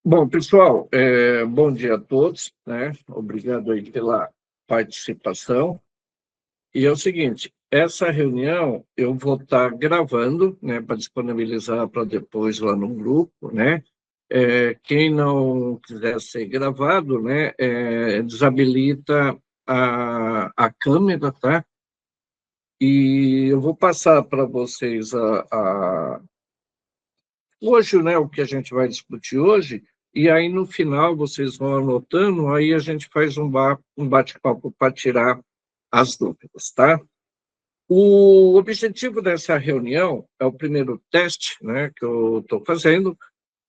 Bom, pessoal, bom dia a todos, né? Obrigado aí pela participação. E é o seguinte, essa reunião eu vou estar gravando, né, para disponibilizar para depois lá no grupo, né? Quem não quiser ser gravado, né, desabilita a câmera, tá? E eu vou passar para vocês hoje, né, o que a gente vai discutir hoje, e aí no final vocês vão anotando, aí a gente faz um bate-papo para tirar as dúvidas, tá? O objetivo dessa reunião é o primeiro teste, né, que eu estou fazendo.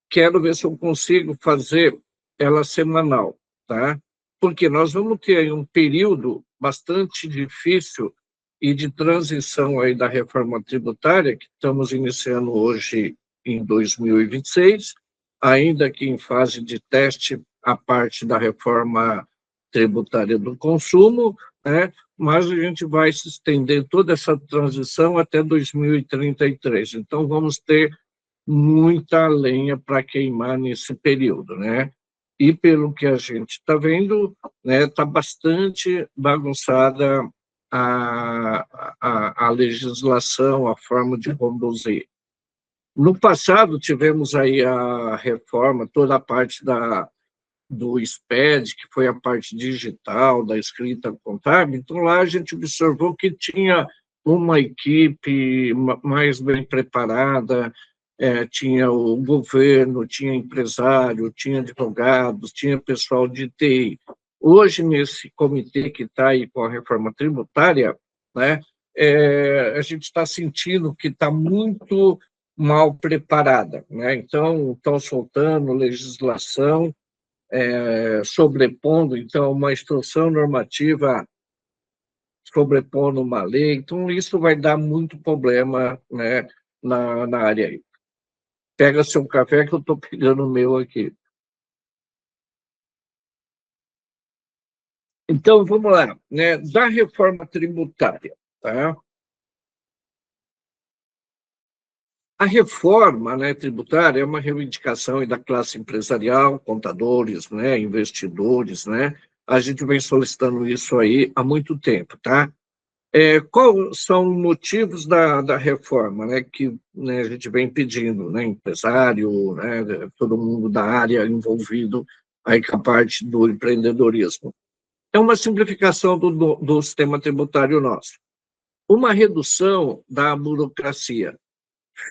Quero ver se eu consigo fazer ela semanal, tá? Porque nós vamos ter aí um período bastante difícil e de transição aí da reforma tributária, que estamos iniciando hoje em 2026, ainda que em fase de teste a parte da reforma tributária do consumo, né? Mas a gente vai se estender toda essa transição até 2033. Então, vamos ter muita lenha para queimar nesse período, né? E pelo que a gente está vendo, né, está bastante bagunçada a legislação, a forma de conduzir. No passado, tivemos aí a reforma, toda a parte do SPED, que foi a parte digital, da escrita contábil. Então, lá a gente observou que tinha uma equipe mais bem preparada, tinha o governo, tinha empresário, tinha advogados, tinha pessoal de TI. Hoje, nesse comitê que está aí com a reforma tributária, né, a gente está sentindo que está muito mal preparada, né? Então, estão soltando legislação, sobrepondo, então, uma instrução normativa sobrepondo uma lei. Então, isso vai dar muito problema, né, na área aí. Pega seu café que eu estou pegando o meu aqui. Então, vamos lá, né? Da reforma tributária, tá? A reforma, né, tributária é uma reivindicação da classe empresarial, contadores, né, investidores, né? A gente vem solicitando isso aí há muito tempo, tá? Quais são os motivos da reforma, né, que, né, a gente vem pedindo, né, empresário, né, todo mundo da área envolvido aí com a parte do empreendedorismo? É uma simplificação do sistema tributário nosso, uma redução da burocracia,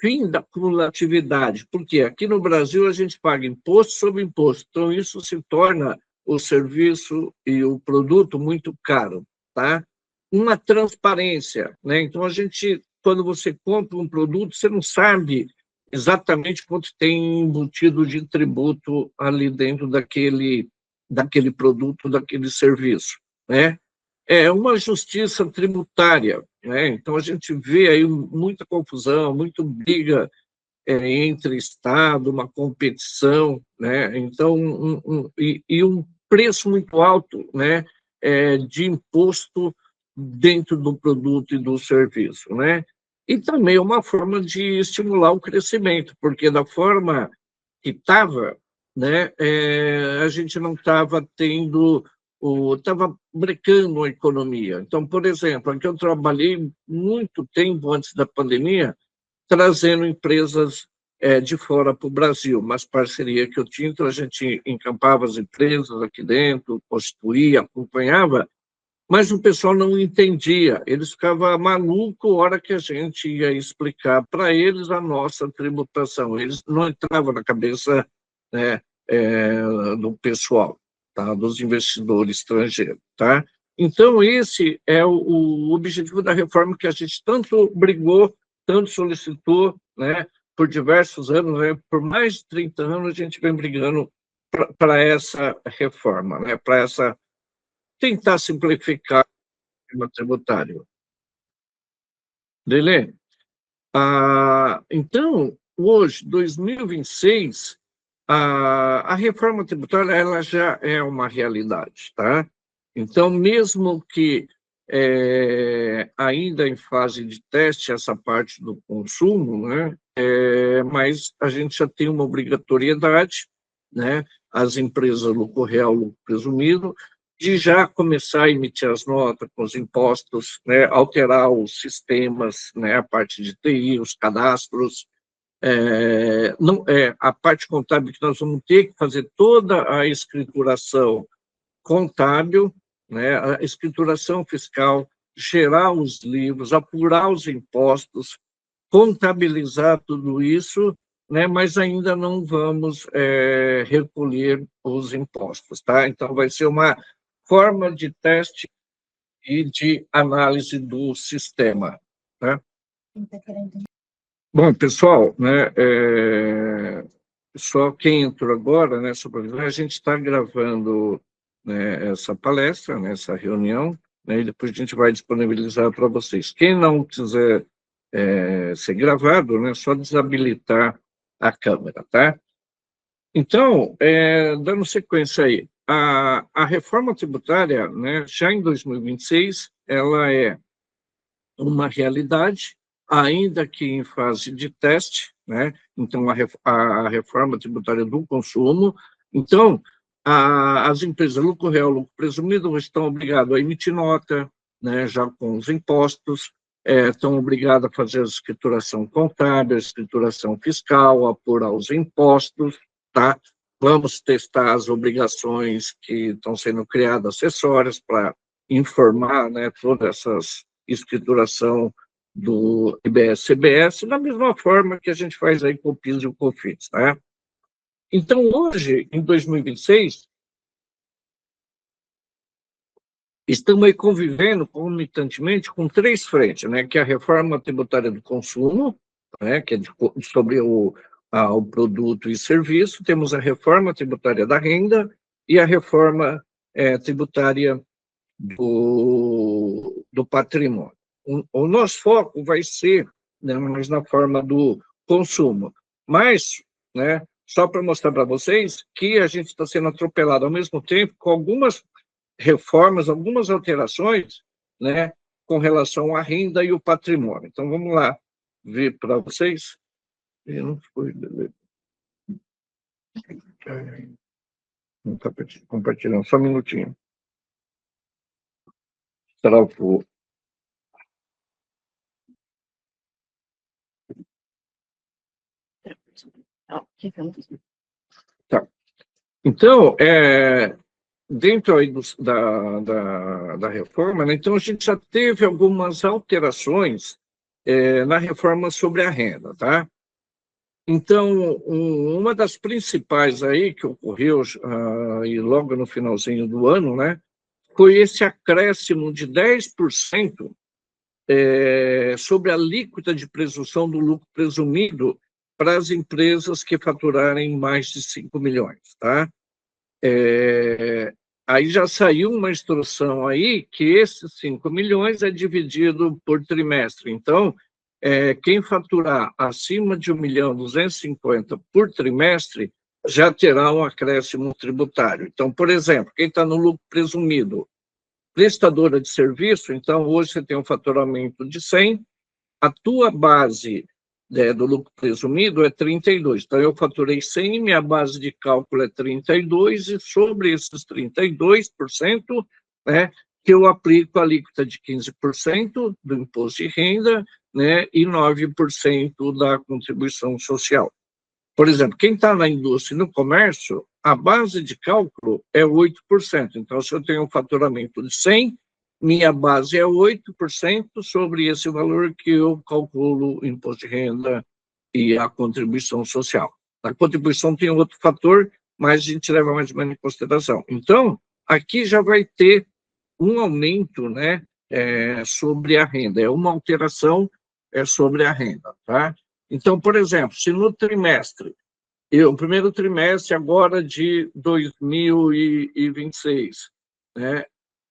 fim da cumulatividade, porque aqui no Brasil a gente paga imposto sobre imposto, então isso se torna o serviço e o produto muito caro, tá? Uma transparência, né? Então a gente, quando você compra um produto, você não sabe exatamente quanto tem embutido de tributo ali dentro daquele produto, daquele serviço, né? É uma justiça tributária, né? Então a gente vê aí muita confusão, muito briga entre Estado, uma competição, né? Então e um preço muito alto, né? De imposto dentro do produto e do serviço, né? E também uma forma de estimular o crescimento, porque da forma que estava, né, a gente não estava tendo, estava brecando a economia. Então, por exemplo, aqui eu trabalhei muito tempo antes da pandemia, trazendo empresas de fora para o Brasil, mas parceria que eu tinha, então a gente encampava as empresas aqui dentro, constituía, acompanhava, mas o pessoal não entendia, eles ficavam malucos a hora que a gente ia explicar para eles a nossa tributação, eles não entravam na cabeça, né, do pessoal, tá, dos investidores estrangeiros. Tá? Então, esse é o objetivo da reforma que a gente tanto brigou, tanto solicitou, né, por diversos anos, né, por mais de 30 anos a gente vem brigando para essa reforma, né, para essa tentar simplificar o sistema tributário. Lelê, então, hoje, 2026, a reforma tributária ela já é uma realidade, tá? Então, mesmo que ainda em fase de teste essa parte do consumo, né? Mas a gente já tem uma obrigatoriedade né, as empresas lucro real, lucro presumido, de já começar a emitir as notas com os impostos, né, alterar os sistemas, né, a parte de TI, os cadastros, não, a parte contábil que nós vamos ter que fazer toda a escrituração contábil, né, a escrituração fiscal, gerar os livros, apurar os impostos, contabilizar tudo isso, né, mas ainda não vamos recolher os impostos, tá? Então, vai ser uma forma de teste e de análise do sistema, tá? Bom, pessoal, né, só quem entrou agora, né, a gente está gravando, né, essa palestra, né, essa reunião, né, e depois a gente vai disponibilizar para vocês. Quem não quiser ser gravado, né, só desabilitar a câmera, tá? Então, dando sequência aí, a reforma tributária, né, já em 2026, ela é uma realidade, ainda que em fase de teste, né? Então, a reforma tributária do consumo. Então, as empresas lucro real, lucro presumido, estão obrigadas a emitir nota, né, já com os impostos, estão obrigadas a fazer a escrituração contábil, a escrituração fiscal, a apurar os impostos, tá? Vamos testar as obrigações que estão sendo criadas acessórias para informar, né, todas essas escrituração do IBS-CBS, da mesma forma que a gente faz aí com o PIS e o COFINS, tá? Então, hoje, em 2026, estamos aí convivendo concomitantemente com três frentes, né, que é a reforma tributária do consumo, né, que é sobre o produto e serviço, temos a reforma tributária da renda e a reforma tributária do patrimônio. O nosso foco vai ser, né, mais na forma do consumo, mas, né, só para mostrar para vocês que a gente está sendo atropelado ao mesmo tempo com algumas reformas, algumas alterações, né, com relação à renda e o patrimônio. Então, vamos lá ver para vocês. Não foi... Não está compartilhando, só um minutinho. Travou. Tá. Então, dentro aí da reforma, né, então a gente já teve algumas alterações na reforma sobre a renda, tá? Então, uma das principais aí que ocorreu e logo no finalzinho do ano, né, foi esse acréscimo de 10% sobre a alíquota de presunção do lucro presumido para as empresas que faturarem mais de 5 milhões, tá? Aí já saiu uma instrução aí que esses 5 milhões é dividido por trimestre. Então, quem faturar acima de 1.250.000 por trimestre já terá um acréscimo tributário. Então, por exemplo, quem está no lucro presumido, prestadora de serviço, então hoje você tem um faturamento de 100, a tua base do lucro presumido é 32. Então, eu faturei 100, minha base de cálculo é 32, e sobre esses 32%, né, que eu aplico a alíquota de 15% do imposto de renda, né, e 9% da contribuição social. Por exemplo, quem está na indústria e no comércio, a base de cálculo é 8%. Então, se eu tenho um faturamento de 100, minha base é 8% sobre esse valor que eu calculo o imposto de renda e a contribuição social. A contribuição tem outro fator, mas a gente leva mais ou menos em consideração. Então, aqui já vai ter um aumento, né, sobre a renda, é uma alteração sobre a renda, tá? Então, por exemplo, se no trimestre, o primeiro trimestre agora de 2026, né,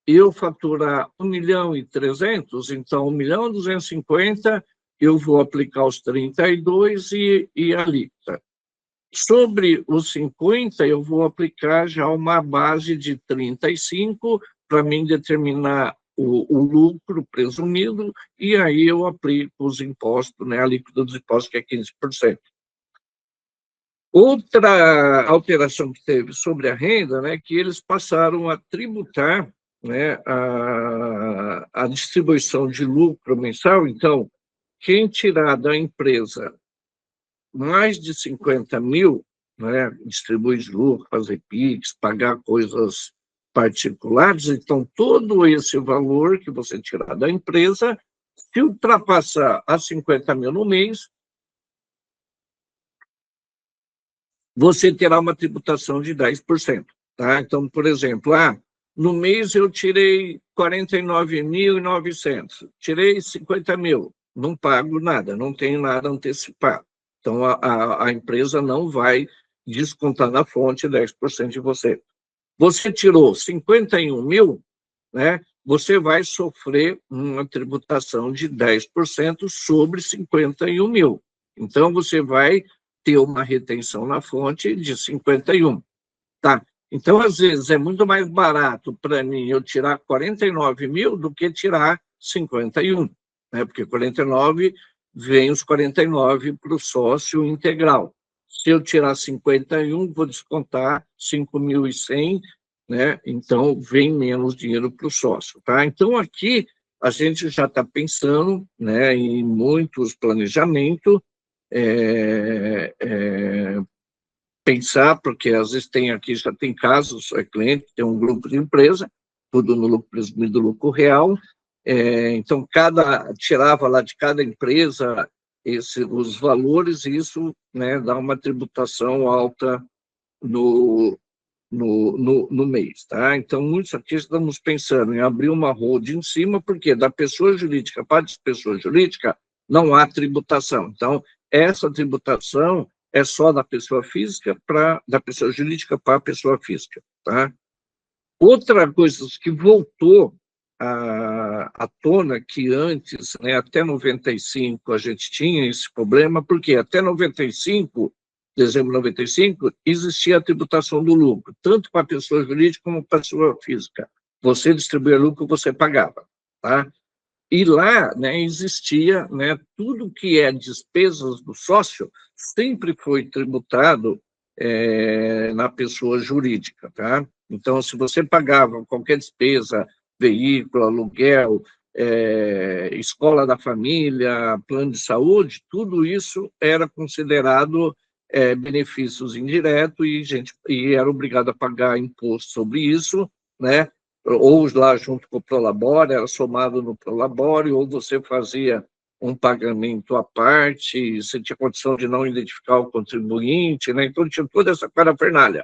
eu faturar 1.300.000, então 1.250.000, eu vou aplicar os 32 e a alíquota. Sobre os 50, eu vou aplicar já uma base de 35 para mim determinar o lucro presumido, e aí eu aplico os impostos, né, a alíquota dos impostos, que é 15%. Outra alteração que teve sobre a renda, né, que eles passaram a tributar, né, a distribuição de lucro mensal. Então, quem tirar da empresa mais de 50 mil, né, distribui lucro, fazer PIX, pagar coisas particulares, então todo esse valor que você tirar da empresa, se ultrapassar a 50 mil no mês, você terá uma tributação de 10%. Tá? Então, por exemplo, no mês eu tirei 49.900, tirei 50 mil, não pago nada, não tenho nada antecipado. Então, a empresa não vai descontar na fonte 10% de você. Você tirou 51 mil, né? Você vai sofrer uma tributação de 10% sobre 51 mil. Então, você vai ter uma retenção na fonte de 51. Tá? Então, às vezes, é muito mais barato para mim eu tirar 49 mil do que tirar 51, né? Porque 49 vem os 49 para o sócio integral. Se eu tirar 51, vou descontar 5.100, né? Então, vem menos dinheiro para o sócio. Tá? Então, aqui a gente já está pensando, né, em muitos planejamentos, pensar, porque às vezes tem aqui, já tem casos, cliente, tem um grupo de empresa, tudo no lucro presumido, lucro real, então tirava lá de cada empresa os valores, e isso, né, dá uma tributação alta no mês, tá? Então, muitos aqui estamos pensando em abrir uma holding em cima, porque da pessoa jurídica para a pessoa jurídica não há tributação. Então, essa tributação é só da pessoa física da pessoa jurídica para a pessoa física, tá? Outra coisa que voltou à tona, que antes, né, até 95, a gente tinha esse problema, porque até 95, dezembro de 95, existia a tributação do lucro, tanto para a pessoa jurídica como para a pessoa física. Você distribuía lucro, você pagava, tá? E lá, né, existia, né, tudo que é despesas do sócio sempre foi tributado na pessoa jurídica, tá? Então, se você pagava qualquer despesa, veículo, aluguel, escola da família, plano de saúde, tudo isso era considerado benefícios indiretos, e era obrigado a pagar imposto sobre isso, né? Ou lá junto com o Prolabore, era somado no Prolabore, ou você fazia um pagamento à parte, você tinha condição de não identificar o contribuinte, né? Então tinha toda essa parafernália.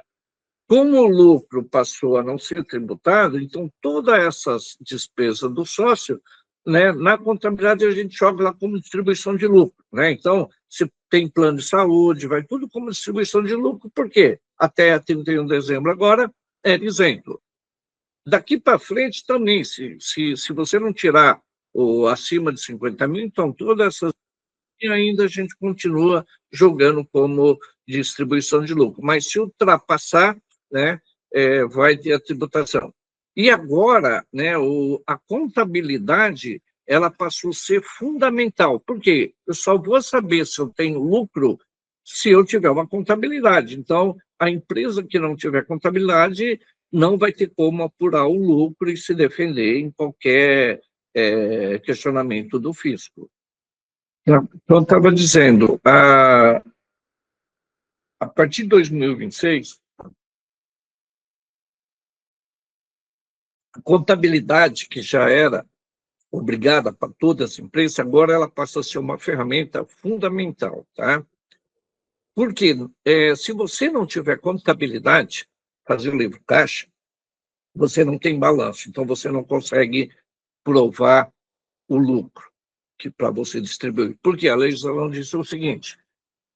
Como o lucro passou a não ser tributado, então todas essas despesas do sócio, né, na contabilidade a gente joga lá como distribuição de lucro, né? Então, se tem plano de saúde, vai tudo como distribuição de lucro, por quê? Até 31 de dezembro agora era isento. Daqui para frente também, se você não tirar acima de 50 mil, então todas essas, e ainda a gente continua jogando como distribuição de lucro. Mas se ultrapassar, né, vai ter a tributação. E agora, né, a contabilidade, ela passou a ser fundamental. Por quê? Eu só vou saber se eu tenho lucro se eu tiver uma contabilidade. Então, a empresa que não tiver contabilidade não vai ter como apurar o lucro e se defender em qualquer questionamento do fisco. Então, eu estava dizendo, a partir de 2026, a contabilidade, que já era obrigada para todas as empresas, agora ela passa a ser uma ferramenta fundamental, tá? Porque se você não tiver contabilidade, fazer o livro caixa, você não tem balanço, então você não consegue provar o lucro que para você distribuir. Porque a legislação diz o seguinte: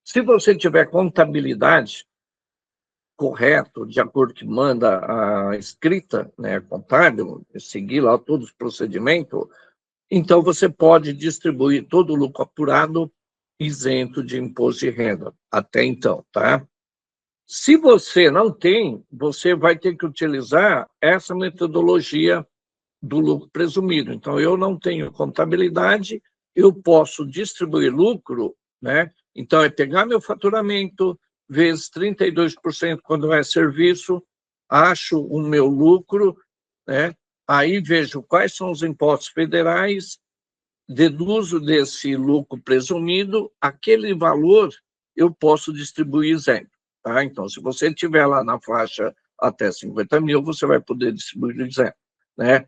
se você tiver contabilidade correto, de acordo com que manda a escrita, né, contábil, seguir lá todos os procedimentos, então você pode distribuir todo o lucro apurado isento de imposto de renda, até então, tá? Se você não tem, você vai ter que utilizar essa metodologia do lucro presumido. Então, eu não tenho contabilidade, eu posso distribuir lucro, né? Então, é pegar meu faturamento, vezes 32% quando é serviço, acho o meu lucro, né? Aí vejo quais são os impostos federais, deduzo desse lucro presumido, aquele valor eu posso distribuir isento. Tá? Então, se você estiver lá na faixa até 50 mil, você vai poder distribuir isento. Né?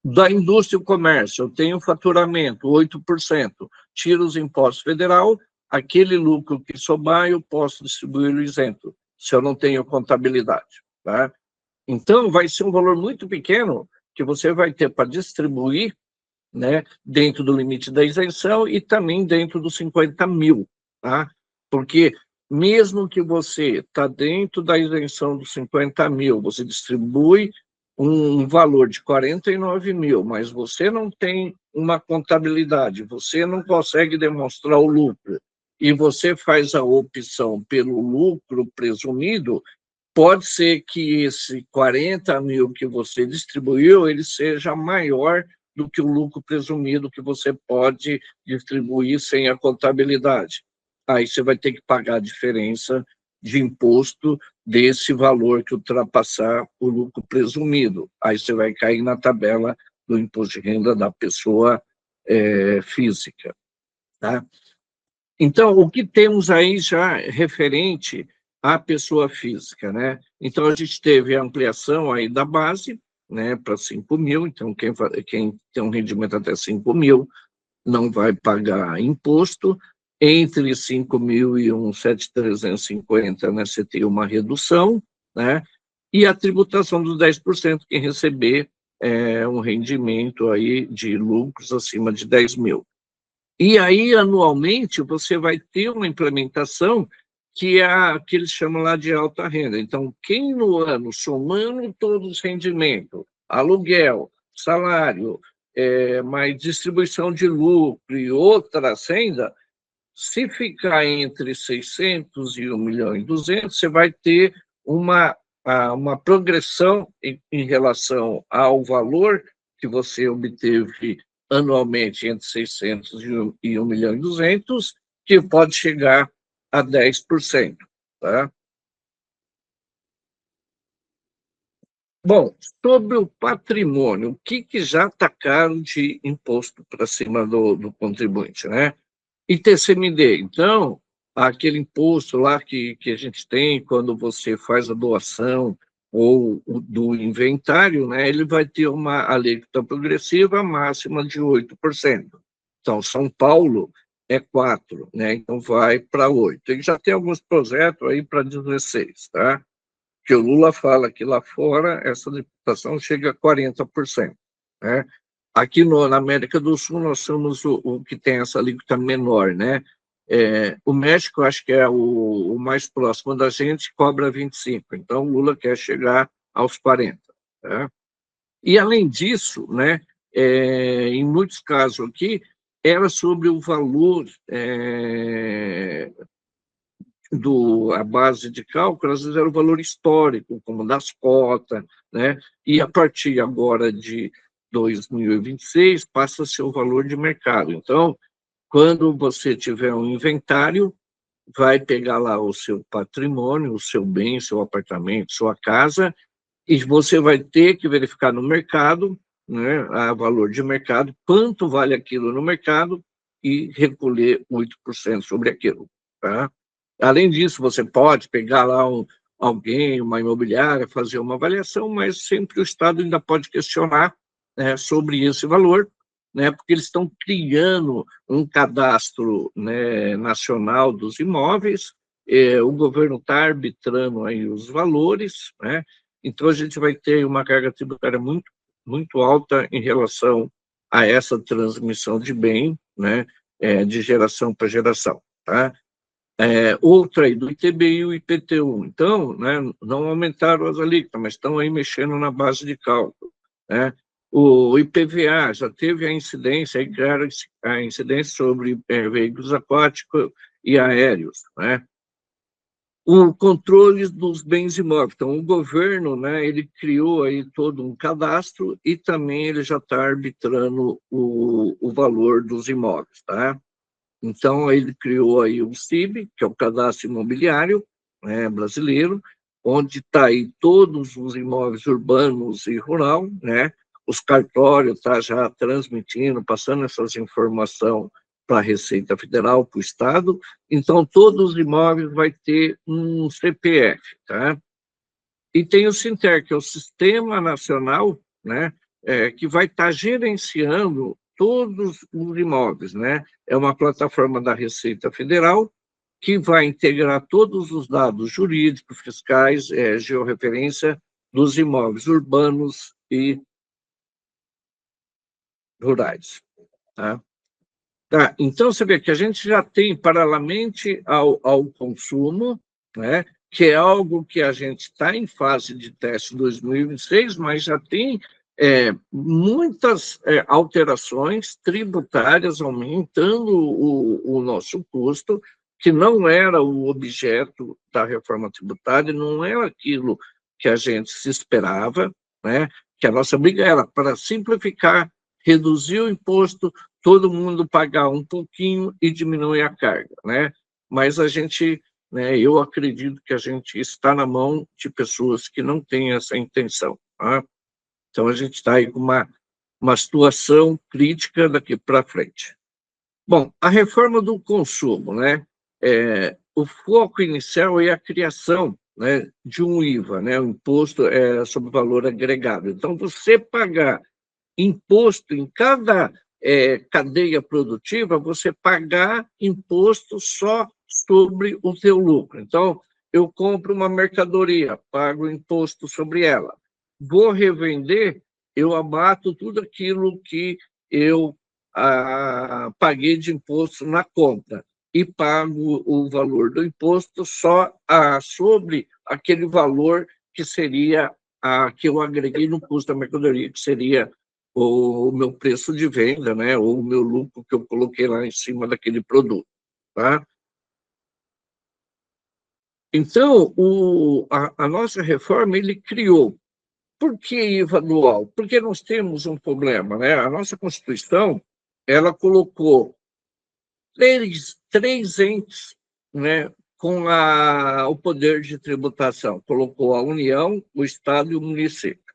Da indústria e comércio, eu tenho faturamento, 8%, tiro os impostos federal, aquele lucro que sobrar eu posso distribuir isento, se eu não tenho contabilidade. Tá? Então, vai ser um valor muito pequeno que você vai ter para distribuir, né, dentro do limite da isenção e também dentro dos 50 mil, tá? Porque mesmo que você está dentro da isenção dos 50 mil, você distribui um valor de 49 mil, mas você não tem uma contabilidade, você não consegue demonstrar o lucro, e você faz a opção pelo lucro presumido, pode ser que esse 40 mil que você distribuiu, ele seja maior do que o lucro presumido que você pode distribuir sem a contabilidade. Aí você vai ter que pagar a diferença de imposto desse valor que ultrapassar o lucro presumido. Aí você vai cair na tabela do imposto de renda da pessoa física. Tá? Então, o que temos aí já referente à pessoa física, né? Então, a gente teve a ampliação aí da base, né, para 5 mil, então quem tem um rendimento até 5 mil não vai pagar imposto, entre 5 mil e 1.750, né, você tem uma redução, né, e a tributação dos 10%, quem receber um rendimento aí de lucros acima de 10 mil. E aí, anualmente, você vai ter uma implementação que é a que eles chamam lá de alta renda. Então, quem no ano, somando todos os rendimentos, aluguel, salário, mais distribuição de lucro e outras rendas, se ficar entre 600 e 1.200.000, você vai ter uma progressão em relação ao valor que você obteve anualmente entre 600 e 1.200.000, que pode chegar a 10%. Tá? Bom, sobre o patrimônio, o que já está caro de imposto para cima do contribuinte, né? ITCMD, então, aquele imposto lá que a gente tem quando você faz a doação ou do inventário, né, ele vai ter uma alíquota progressiva máxima de 8%. Então, São Paulo é 4%, né, então vai para 8%. E já tem alguns projetos aí para 16%, tá? Que o Lula fala que lá fora essa tributação chega a 40%, né? Aqui na América do Sul nós somos o que tem essa alíquota menor, né? O México acho que é o mais próximo da gente, cobra 25%, então o Lula quer chegar aos 40%. Tá? E além disso, né, em muitos casos aqui, era sobre o valor a base de cálculo, às vezes era o valor histórico, como das cotas, né? E a partir agora de 2026 passa a ser o valor de mercado. Então, quando você tiver um inventário, vai pegar lá o seu patrimônio, o seu bem, seu apartamento, sua casa, e você vai ter que verificar no mercado, né, a valor de mercado, quanto vale aquilo no mercado e recolher 8% sobre aquilo. Tá? Além disso, você pode pegar lá alguém, uma imobiliária, fazer uma avaliação, mas sempre o Estado ainda pode questionar, né, sobre esse valor, né, porque eles estão criando um cadastro, né, nacional dos imóveis, o governo está arbitrando aí os valores, né, então a gente vai ter uma carga tributária muito, muito alta em relação a essa transmissão de bem, né, de geração para geração. Tá? Outra aí do ITBI e o IPTU. Então, né, não aumentaram as alíquotas, mas estão aí mexendo na base de cálculo. Né? O IPVA já teve a incidência, aí criaram a incidência sobre veículos aquáticos e aéreos. Né? O controle dos bens imóveis. Então, o governo, né, ele criou aí todo um cadastro e também ele já está arbitrando o valor dos imóveis. Tá? Então, ele criou aí o CIB, que é o Cadastro Imobiliário, né, brasileiro, onde está aí todos os imóveis urbanos e rural, né? Os cartórios estão já transmitindo, passando essas informações para a Receita Federal, para o Estado. Então, todos os imóveis vai ter um CPF, tá? E tem o Sinter, que é o Sistema Nacional, né, que vai estar gerenciando todos os imóveis, né? É uma plataforma da Receita Federal que vai integrar todos os dados jurídicos, fiscais, georreferência dos imóveis urbanos e rurais, tá? Tá, então você vê que a gente já tem, paralelamente ao consumo, né, que é algo que a gente está em fase de teste em 2026, mas já tem muitas alterações tributárias aumentando o nosso custo, que não era o objeto da reforma tributária, não era aquilo que a gente se esperava, né, que a nossa briga era para simplificar, reduzir o imposto, todo mundo pagar um pouquinho e diminuir a carga, né? Mas a gente, né, eu acredito que a gente está na mão de pessoas que não têm essa intenção, tá? Então a gente está aí com uma situação crítica daqui para frente. Bom, a reforma do consumo, né? O foco inicial é a criação, né, de um IVA, né, o Imposto sobre Valor Agregado. Então, você pagar imposto em cada cadeia produtiva, você pagar imposto só sobre o seu lucro. Então, eu compro uma mercadoria, pago imposto sobre ela. Vou revender, eu abato tudo aquilo que eu paguei de imposto na compra e pago o valor do imposto só sobre aquele valor que seria que eu agreguei no custo da mercadoria, que seria o meu preço de venda, né, ou o meu lucro que eu coloquei lá em cima daquele produto, tá? Então, a nossa reforma, ele criou. Por que IVA dual? Porque nós temos um problema, né? A nossa Constituição, ela colocou três entes, né, com o poder de tributação. Colocou a União, o Estado e o município.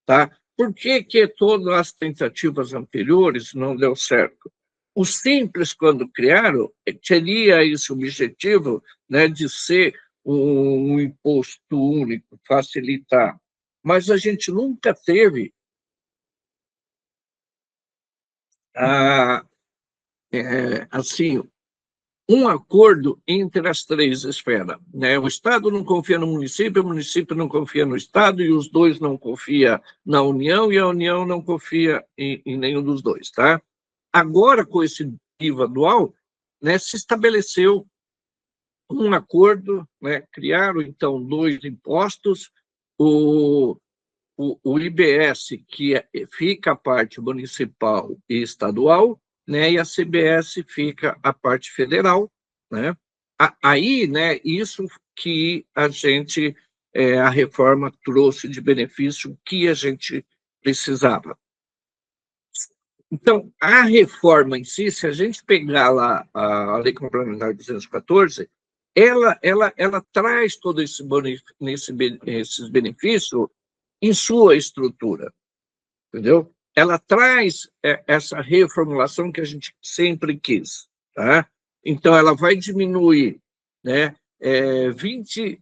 Tá? Por que todas as tentativas anteriores não deu certo? O Simples, quando criaram, teria esse objetivo, né, de ser um imposto único, facilitar. Mas a gente nunca teve assim, um acordo entre as três esferas, né? O Estado não confia no município, o município não confia no Estado, e os dois não confiam na União, e a União não confia em nenhum dos dois, tá? Agora, com esse IVA dual, né, se estabeleceu um acordo, né, criaram, então, dois impostos, o, o IBS, que fica a parte municipal e estadual, né, e a CBS fica a parte federal, né? Aí, né, isso que a reforma trouxe de benefício que a gente precisava. Então, a reforma em si, se a gente pegar lá a Lei Complementar 214, ela traz todos esses benefícios em sua estrutura, entendeu? Ela traz essa reformulação que a gente sempre quis, tá? Então, ela vai diminuir, né, 20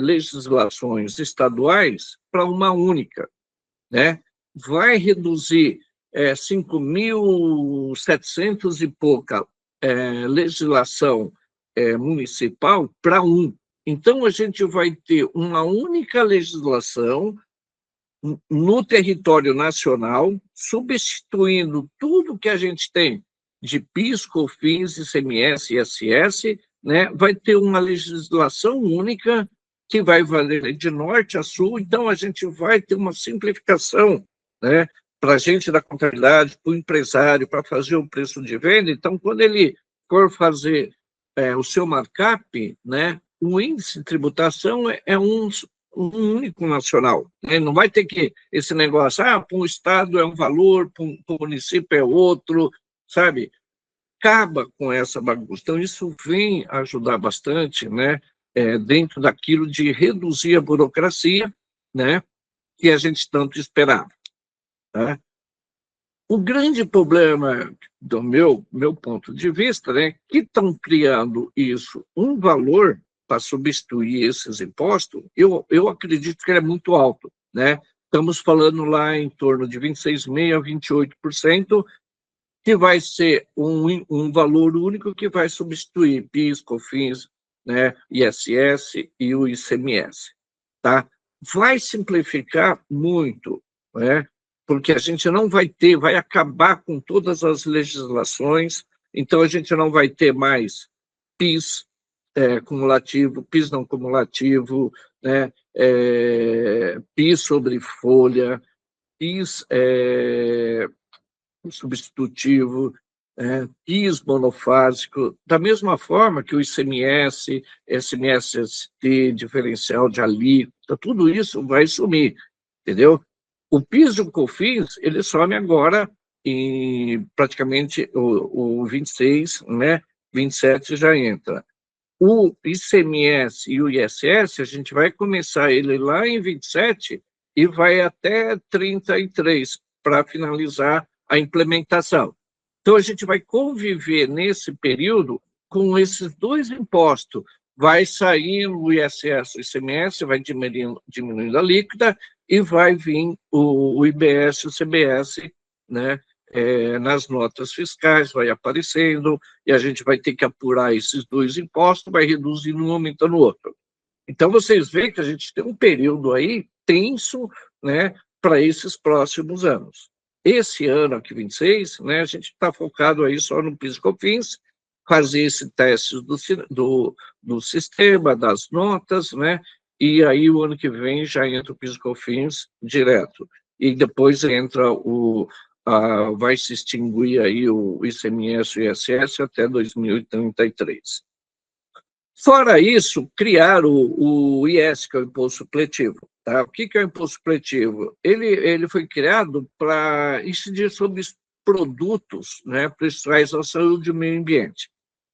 legislações estaduais para uma única, né? Vai reduzir 5.700 e pouca legislação municipal para um. Então, a gente vai ter uma única legislação no território nacional, substituindo tudo que a gente tem de PIS, COFINS, ICMS e ISS, né? Vai ter uma legislação única que vai valer de norte a sul, então a gente vai ter uma simplificação, né? Para a gente da contabilidade, para o empresário, para fazer o preço de venda. Então, quando ele for fazer o seu markup, né? O índice de tributação é um único nacional, né? Não vai ter que esse negócio, para um estado é um valor, para um município é outro, sabe? Acaba com essa bagunça. Então, isso vem ajudar bastante, né, dentro daquilo de reduzir a burocracia, né, que a gente tanto esperava. Tá? O grande problema, do meu ponto de vista, né, que estão criando isso, um valor para substituir esses impostos, eu acredito que ele é muito alto. Né? Estamos falando lá em torno de 26,5% a 28%, que vai ser um valor único que vai substituir PIS, COFINS, né, ISS e o ICMS. Tá? Vai simplificar muito, né? Porque a gente não vai acabar com todas as legislações, então a gente não vai ter mais PIS cumulativo, PIS não cumulativo, né? PIS sobre folha, PIS substitutivo, PIS monofásico, da mesma forma que o ICMS, SMS-ST, diferencial de alíquota, tudo isso vai sumir, entendeu? O PIS e o COFINS, ele some agora em praticamente o 26, né? 27 já entra. O ICMS e o ISS, a gente vai começar ele lá em 27 e vai até 33 para finalizar a implementação. Então, a gente vai conviver nesse período com esses dois impostos. Vai sair o ISS, o ICMS, vai diminuindo a líquida e vai vir o IBS, o CBS, né, nas notas fiscais, vai aparecendo, e a gente vai ter que apurar esses dois impostos, vai reduzindo um, aumentando o outro. Então, vocês veem que a gente tem um período aí tenso, né, para esses próximos anos. Esse ano aqui, 26, né, a gente está focado aí só no PIS e COFINS, fazer esse teste do sistema, das notas, né, e aí o ano que vem já entra o PIS e COFINS direto. E depois entra vai se extinguir aí o ICMS e o ISS até 2033. Fora isso, criar o IS, que é o Imposto Supletivo. Tá? O que é o Imposto Supletivo? Ele foi criado para incidir sobre os produtos, né, principais à saúde e ao meio ambiente.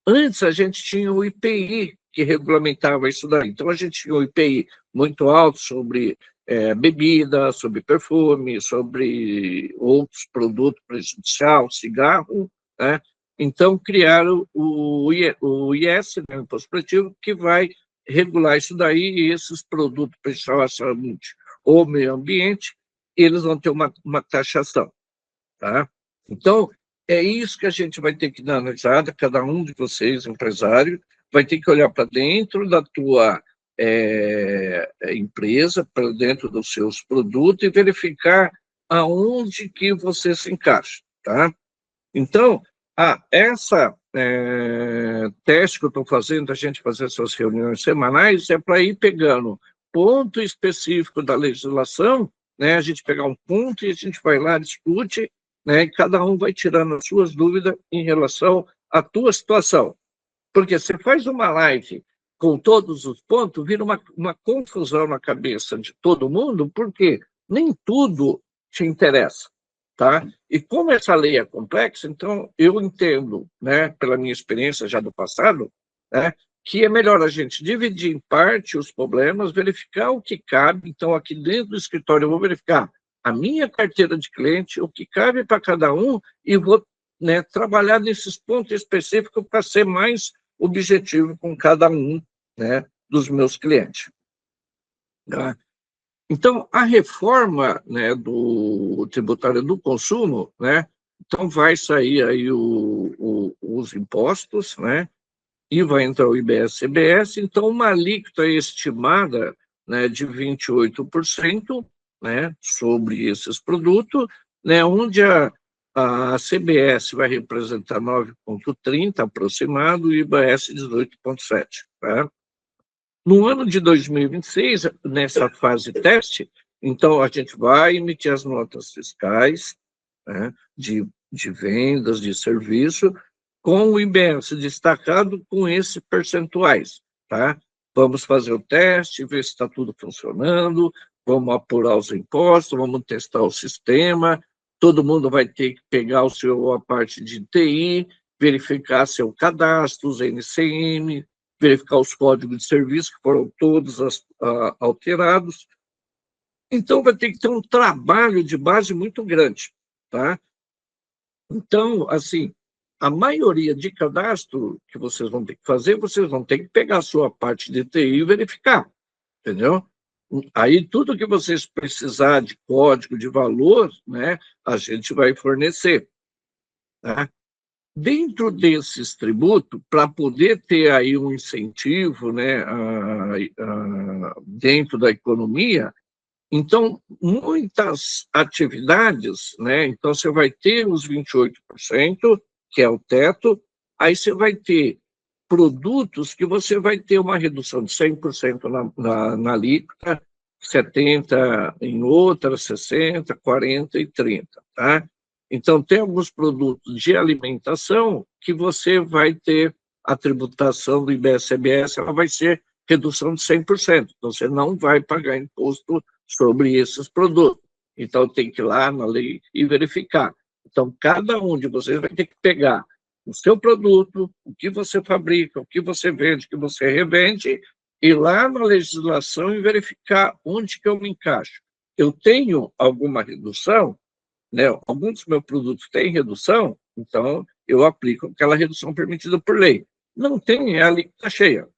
Antes, a gente tinha o IPI, que regulamentava isso daí. Então, a gente tinha o IPI muito alto sobre bebida, sobre perfume, sobre outros produtos prejudiciais, cigarro, né? Então, criaram o IS, né, o Imposto Supletivo, que vai regular isso daí, e esses produtos prejudiciais à saúde ou meio ambiente, eles vão ter uma taxação. Tá? Então, é isso que a gente vai ter que dar analisada, cada um de vocês, empresário, vai ter que olhar para dentro da tua empresa, para dentro dos seus produtos e verificar aonde que você se encaixa. Tá? Então, essa teste que eu estou fazendo, a gente fazer essas reuniões semanais, é para ir pegando ponto específico da legislação, né, a gente pegar um ponto e a gente vai lá, discute, né, e cada um vai tirando as suas dúvidas em relação à tua situação. Porque você faz uma live com todos os pontos, vira uma confusão na cabeça de todo mundo, porque nem tudo te interessa. Tá? E como essa lei é complexa, então eu entendo, né, pela minha experiência já do passado, né, que é melhor a gente dividir em parte os problemas, verificar o que cabe. Então, aqui dentro do escritório, eu vou verificar a minha carteira de cliente, o que cabe para cada um, e vou, né, trabalhar nesses pontos específicos para ser mais objetivo com cada um, né, dos meus clientes. Tá? Então, a reforma, né, do tributário do consumo, né, então vai sair aí os impostos, né, e vai entrar o IBS, CBS, então uma alíquota estimada, né, de 28%, né, sobre esses produtos, né, onde a CBS vai representar 9,30 aproximado e o IBS 18,7, tá? No ano de 2026, nessa fase teste, então a gente vai emitir as notas fiscais, né, de vendas, de serviço, com o IBS destacado com esses percentuais. Tá? Vamos fazer o teste, ver se está tudo funcionando, vamos apurar os impostos, vamos testar o sistema, todo mundo vai ter que pegar a parte de TI, verificar seu cadastro, os NCM, verificar os códigos de serviço, que foram todos alterados. Então, vai ter que ter um trabalho de base muito grande, tá? Então, assim, a maioria de cadastro que vocês vão ter que fazer, vocês vão ter que pegar a sua parte de TI e verificar, entendeu? Aí, tudo que vocês precisar de código, de valor, né, a gente vai fornecer, tá? Dentro desses tributos, para poder ter aí um incentivo, né, dentro da economia, então, muitas atividades, né? Então, você vai ter os 28%, que é o teto, aí você vai ter produtos que você vai ter uma redução de 100% na alíquota, 70% em outras, 60%, 40% e 30%, tá? Então, tem alguns produtos de alimentação que você vai ter a tributação do IBS-CBS, ela vai ser redução de 100%, então você não vai pagar imposto sobre esses produtos. Então, tem que ir lá na lei e verificar. Então, cada um de vocês vai ter que pegar o seu produto, o que você fabrica, o que você vende, o que você revende, ir lá na legislação e verificar onde que eu me encaixo. Eu tenho alguma redução, né? Alguns dos meus produtos têm redução, então eu aplico aquela redução permitida por lei. Não tem, é a alíquota cheia.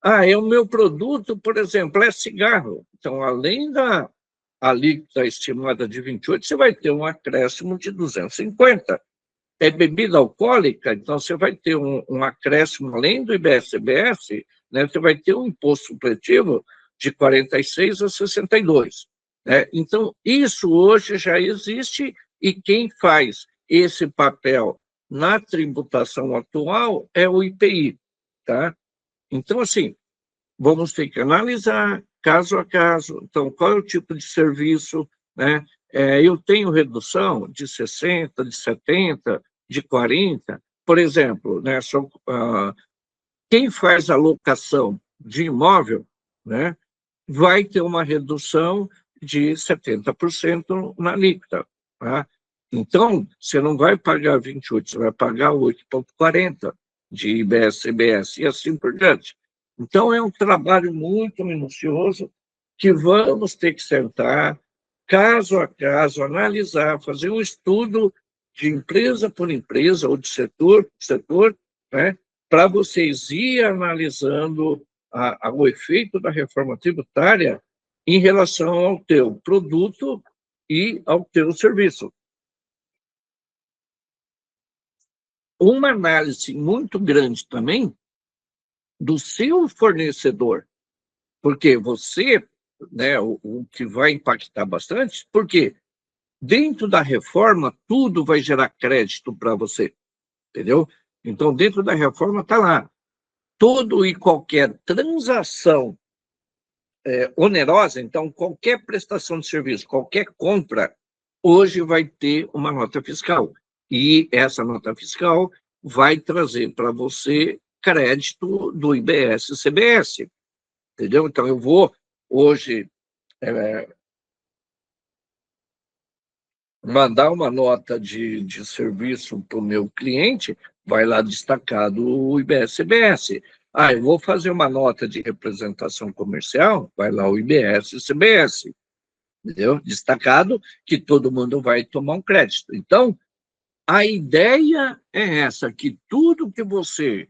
Ah, é o meu produto, por exemplo, é cigarro. Então, além da alíquota estimada de 28, você vai ter um acréscimo de 250. É bebida alcoólica, então você vai ter um acréscimo, além do IBS-CBS, né, você vai ter um imposto supletivo de 46 a 62. Né? Então, isso hoje já existe, e quem faz esse papel na tributação atual é o IPI. Tá? Então, assim, vamos ter que analisar caso a caso. Então, qual é o tipo de serviço, né? Eu tenho redução de 60%, de 70%, de 40%. Por exemplo, né, quem faz a locação de imóvel, né, vai ter uma redução de 70% na alíquota. Tá? Então, você não vai pagar 28%, você vai pagar 8,40% de IBS-CBS e assim por diante. Então, é um trabalho muito minucioso que vamos ter que sentar, caso a caso, analisar, fazer um estudo de empresa por empresa ou de setor por setor, né, para vocês ir analisando o efeito da reforma tributária em relação ao teu produto e ao teu serviço. Uma análise muito grande também do seu fornecedor, porque você, né, o que vai impactar bastante, porque dentro da reforma tudo vai gerar crédito para você, entendeu? Então, dentro da reforma está lá, todo e qualquer transação onerosa, então qualquer prestação de serviço, qualquer compra, hoje vai ter uma nota fiscal. E essa nota fiscal vai trazer para você crédito do IBS-CBS, entendeu? Então, eu vou hoje mandar uma nota de serviço para o meu cliente, vai lá destacado o IBS-CBS. Ah, eu vou fazer uma nota de representação comercial, vai lá o IBS-CBS, entendeu? Destacado que todo mundo vai tomar um crédito. Então, a ideia é essa, que tudo que você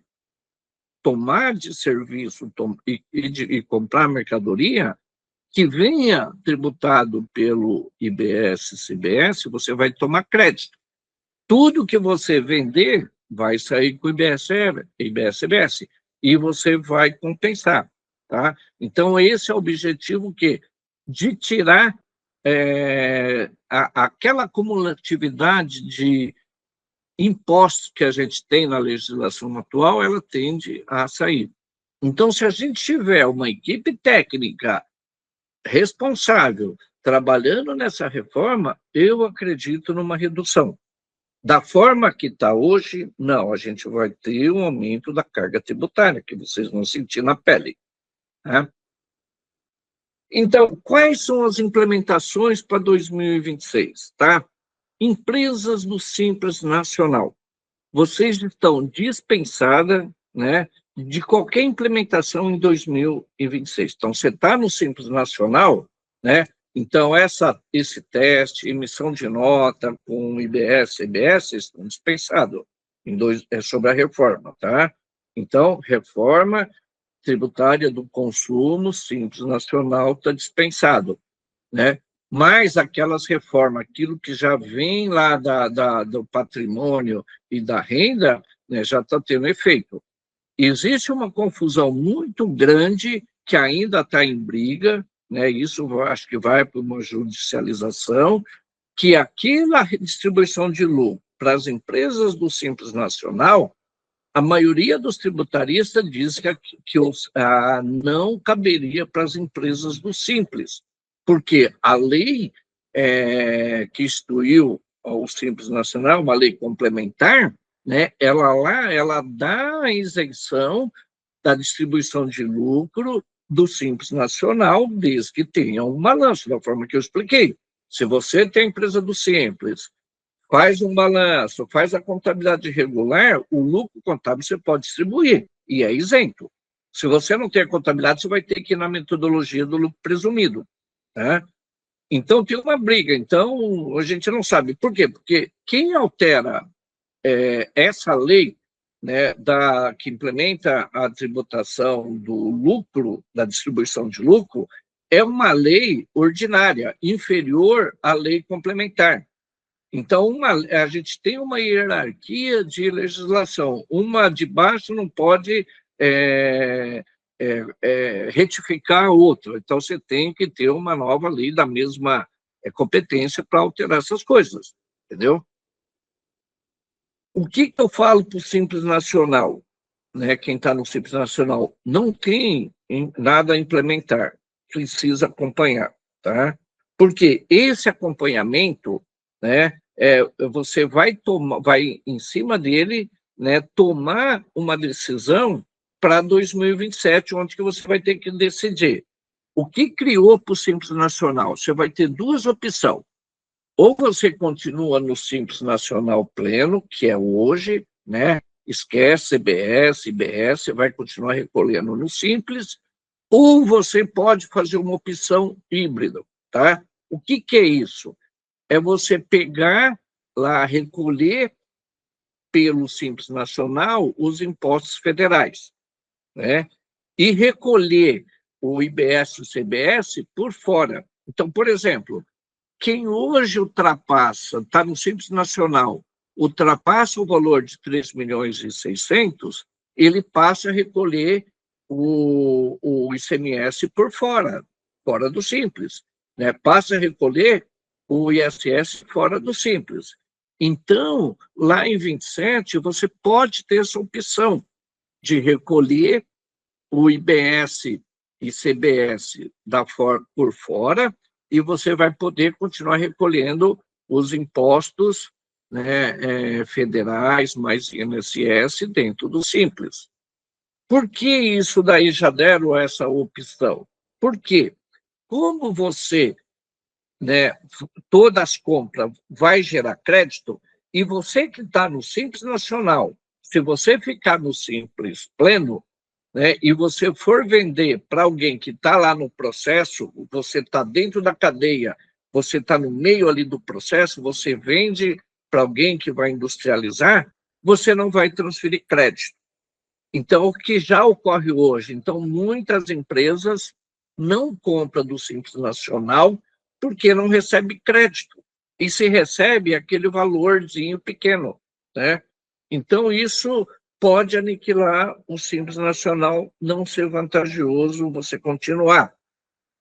tomar de serviço e comprar mercadoria, que venha tributado pelo IBS-CBS, você vai tomar crédito. Tudo que você vender vai sair com o IBS-CBS, e você vai compensar. Tá? Então, esse é o objetivo de tirar aquela cumulatividade de impostos que a gente tem na legislação atual, ela tende a sair. Então, se a gente tiver uma equipe técnica responsável trabalhando nessa reforma, eu acredito numa redução. Da forma que está hoje, não, a gente vai ter um aumento da carga tributária, que vocês vão sentir na pele. Né? Então, quais são as implementações para 2026? Tá? Empresas do Simples Nacional. Vocês estão dispensadas, né, de qualquer implementação em 2026. Então, você está no Simples Nacional, né? Então, esse teste, emissão de nota com IBS, CBS, estão dispensados sobre a reforma, tá? Então, reforma tributária do consumo, Simples Nacional, está dispensado, né? Mas aquelas reformas, aquilo que já vem lá do patrimônio e da renda, né, já está tendo efeito. Existe uma confusão muito grande que ainda está em briga, né? Isso acho que vai para uma judicialização, que aquela redistribuição de lucro para as empresas do Simples Nacional, a maioria dos tributaristas diz que não caberia para as empresas do Simples, porque a lei que instituiu o Simples Nacional, uma lei complementar, né, ela dá a isenção da distribuição de lucro do Simples Nacional, desde que tenha um balanço, da forma que eu expliquei. Se você tem a empresa do Simples, faz um balanço, faz a contabilidade regular, o lucro contábil você pode distribuir, e é isento. Se você não tem a contabilidade, você vai ter que ir na metodologia do lucro presumido, tá? Então, tem uma briga. Então, a gente não sabe. Por quê? Porque quem altera essa lei, né, que implementa a tributação do lucro, da distribuição de lucro, é uma lei ordinária, inferior à lei complementar. Então, a gente tem uma hierarquia de legislação. Uma de baixo não pode retificar a outra. Então, você tem que ter uma nova lei da mesma competência para alterar essas coisas, entendeu? O que eu falo para o Simples Nacional? Né, quem está no Simples Nacional não tem nada a implementar, precisa acompanhar, tá? Porque esse acompanhamento, né, você vai em cima dele, né, tomar uma decisão para 2027, onde que você vai ter que decidir. O que criou para o Simples Nacional? Você vai ter duas opções. Ou você continua no Simples Nacional pleno, que é hoje, né? Esquece CBS, IBS, vai continuar recolhendo no Simples, ou você pode fazer uma opção híbrida, tá? O que é isso? É você pegar lá, recolher pelo Simples Nacional os impostos federais, né? E recolher o IBS e o CBS por fora. Então, por exemplo, quem hoje ultrapassa, está no Simples Nacional, ultrapassa o valor de 3.600.000, ele passa a recolher o ICMS por fora, fora do Simples, né? Passa a recolher o ISS fora do Simples. Então, lá em 27, você pode ter essa opção de recolher o IBS e CBS por fora, e você vai poder continuar recolhendo os impostos, né, federais, mais INSS, dentro do Simples. Por que isso daí já deram essa opção? Por quê? Como você, né, todas as compras vai gerar crédito, e você que está no Simples Nacional, se você ficar no Simples pleno, né, e você for vender para alguém que está lá no processo, você está dentro da cadeia, você está no meio ali do processo, você vende para alguém que vai industrializar, você não vai transferir crédito. Então, o que já ocorre hoje? Então, muitas empresas não compram do Simples Nacional porque não recebe crédito. E se recebe aquele valorzinho pequeno, né? Então, isso pode aniquilar o Simples Nacional, não ser vantajoso você continuar.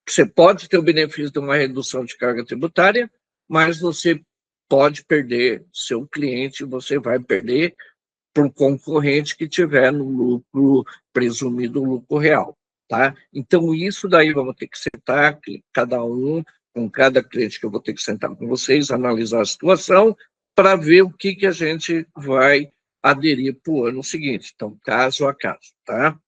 Você pode ter o benefício de uma redução de carga tributária, mas você pode perder seu cliente, você vai perder para um concorrente que tiver no lucro, presumido lucro real, tá? Então, isso daí vamos ter que sentar, cada um, com cada cliente que eu vou ter que sentar com vocês, analisar a situação, para ver o que a gente vai aderir para o ano seguinte. Então, caso a caso, tá?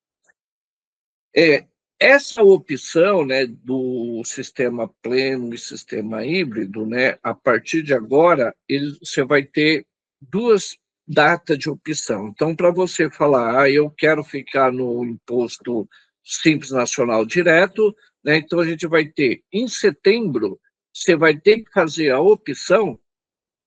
Essa opção, né, do sistema pleno e sistema híbrido, né, a partir de agora, você vai ter duas data de opção. Então, para você falar, eu quero ficar no imposto Simples Nacional direto, né? Então a gente vai ter, em setembro, você vai ter que fazer a opção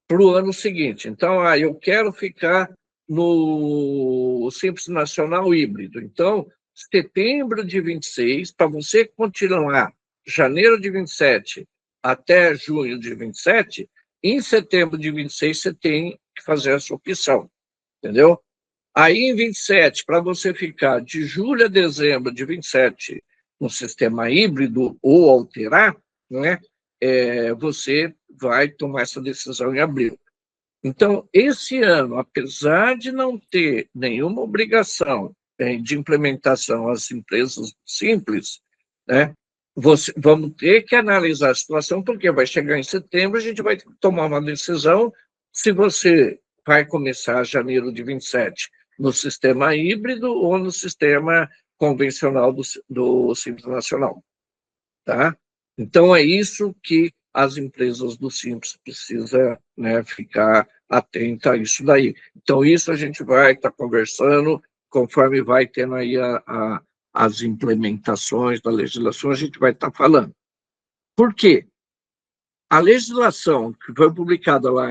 para o ano seguinte. Então, eu quero ficar no Simples Nacional híbrido. Então, setembro de 26, para você continuar janeiro de 27 até junho de 27, em setembro de 26 você tem que fazer essa opção, entendeu? Aí, em 27, para você ficar de julho a dezembro de 27 no sistema híbrido ou alterar, né, você vai tomar essa decisão em abril. Então, esse ano, apesar de não ter nenhuma obrigação de implementação às empresas simples, né, vamos ter que analisar a situação, porque vai chegar em setembro, a gente vai tomar uma decisão se você vai começar janeiro de 27 no sistema híbrido ou no sistema convencional do Simples Nacional. Tá? Então, é isso que as empresas do Simples precisam, né, ficar atenta a isso daí. Então, isso a gente vai estar conversando, conforme vai tendo aí as implementações da legislação, a gente vai estar falando. Por quê? A legislação que foi publicada lá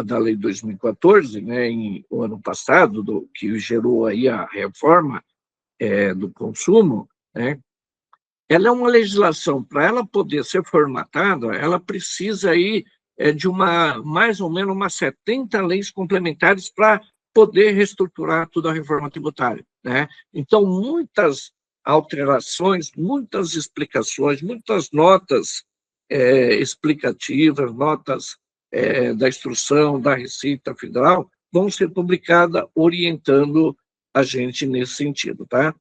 da Lei 2014, né, o ano passado, que gerou aí a reforma do consumo, né, ela é uma legislação, para ela poder ser formatada, ela precisa aí de mais ou menos umas 70 leis complementares para poder reestruturar toda a reforma tributária, né? Então, muitas alterações, muitas explicações, muitas notas explicativas, notas da instrução da Receita Federal vão ser publicadas orientando a gente nesse sentido, tá?